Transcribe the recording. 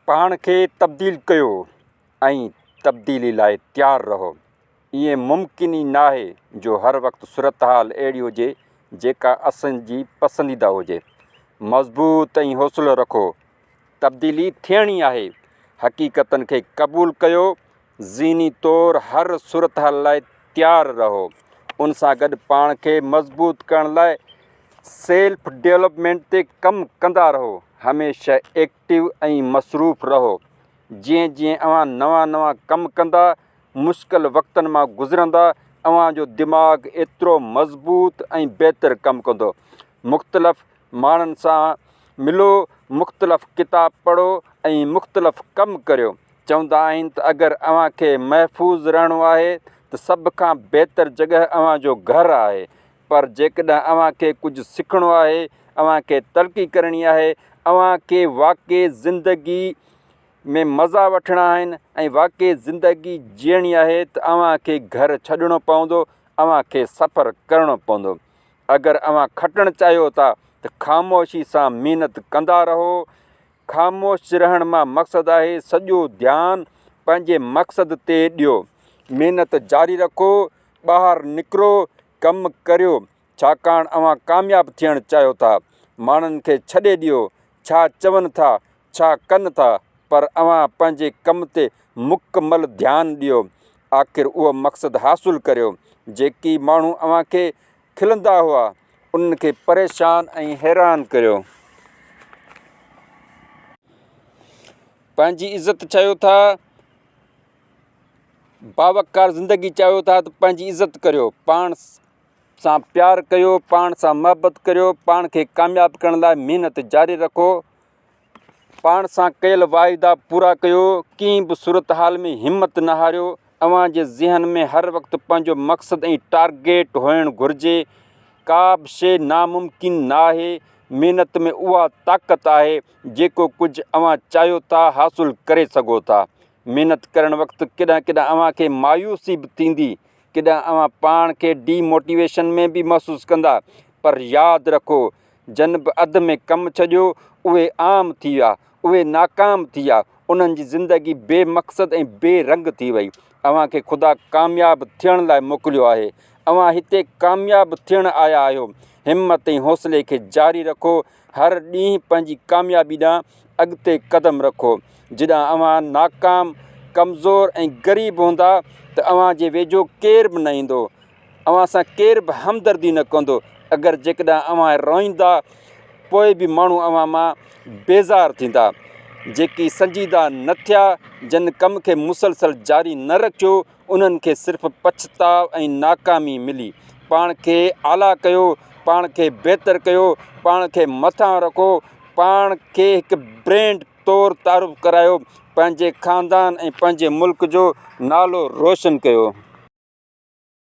पाण खे तब्दील कयो ऐं तब्दीली लाइ तैयार रहो। ये मुमकिन ही नाहे जो हर वक्त सूरत हाल अहिड़ी हुजे जेका असांजी पसंदीदा हुजे। मज़बूत ऐं हौसलो रखो, तब्दीली थियणी आहे। हक़ीक़तनि खे क़बूल कयो, ज़ीनी तौरु हर सूरत हाल लाइ तैयार रहो। उन सां गॾु पाण खे मज़बूत करण लाइ सेल्फ डेवलपमेंट ते कमु कंदा रहो। हमेशह एक्टिव ऐं मसरूफ़ रहो। जीअं जीअं अवां नवां नवां कमु कंदा, मुश्किल वक़्तनि मां गुज़रंदा, अवांजो दिमाग़ एतिरो मज़बूत ऐं बहितर कमु कंदो। मुख़्तलिफ़ माण्हुनि सां मिलो, मुख़्तलिफ़ किताब पढ़ो ऐं मुख़्तलिफ़ कमु करियो। चवंदा आहिनि त अगरि अव्हां खे महफ़ूज़ रहणो आहे त सभ खां बहितर जॻह अव्हांजो घरु आहे। पर जेकॾहिं अव्हां खे कुझु सिखणो आहे, अव्हां खे तरक़ी करणी आहे, अव्हां खे वाक़ई ज़िंदगी में मज़ा वठणा आहिनि ऐं वाक़ई ज़िंदगी जीअणी आहे त अव्हां खे घरु छॾिणो पवंदो, अव्हां खे सफ़रु करिणो पवंदो। अगरि अव्हां खटणु चाहियो था त ख़ामोशी सां महिनत कंदा रहो। ख़ामोश रहण मां मक़सदु आहे सॼो ध्यानु पंहिंजे मक़सद ते ॾियो। महिनत जारी रखो, ॿाहिरि निकिरो, कमु करियो, छाकाणि अव्हां कामयाबु थियणु चाहियो था। माण्हुनि खे छॾे ॾियो छा चवनि था, छा कनि था, पर अव्हां पंहिंजे कम ते मुकमल ध्यानु ॾियो। आख़िर उहो मक़सदु हासिलु करियो। जेकी माण्हू अव्हां खे खिलंदा हुआ, उन्हनि खे परेशान ऐं हैरान करियो। पंहिंजी इज़त चाहियो था, बावकार ज़िंदगी चाहियो था त पंहिंजी इज़त करियो। पाण सां प्यारु कयो, पाण सां मुहबत करियो, पाण खे कामयाबु करण लाइ महिनत जारी रखो। पाण सां कयल वाइदा पूरा कयो। कंहिं बि सूरत हाल में हिमत न हारियो। अव्हां जे ज़हन में हर वक़्तु पंहिंजो मक़सदु ऐं टारगेट हुअणु घुरिजे। का बि शइ नामुमकिन न आहे। महिनत में उहा ताक़त आहे जेको कुझु अव्हां चाहियो था हासिलु करे सघो था। महिनत करणु वक़्तु केॾांहुं केॾांहुं अव्हां खे मायूसी बि थींदी, केॾांहुं अव्हां पाण खे डीमोटिवेशन में बि महसूसु कंदा। पर यादि रखो, जन बि अध में कमु छॾियो, उहे आम थी विया, उहे नाकाम थी विया, उन्हनि जी ज़िंदगी बेमक़सद ऐं बेरंग थी वई। अव्हां खे ख़ुदा कामयाबु थियण लाइ मोकिलियो आहे। अव्हां हिते कामयाबु थियणु आया आहियो। हिमत ऐं हौसले खे जारी रखो। हर ॾींहुं पंहिंजी कामयाबी ॾांहुं अॻिते क़दम रखो। जॾहिं अव्हां नाकाम, कमज़ोर ऐं ग़रीब हूंदा त अव्हां जे वेझो केर बि न ईंदो, अव्हां सां केर बि हमदर्दी न कंदो। अगरि जेकॾहिं अव्हां रोईंदा, पोइ बि माण्हू अव्हां मां बेज़ार थींदा। जेकी संजीदा न थिया, जिन कम खे मुसलसल जारी न रखियो, उन्हनि खे सिर्फ़ु पछताव ऐं नाकामी मिली। पाण खे आला कयो, पाण खे बहितर कयो, पाण खे मथां रखो, पाण खे हिकु ब्रांड तौरु तारुफ़ करायो, पंहिंजे ख़ानदान ऐं पंहिंजे मुल्क जो नालो रोशन कयो।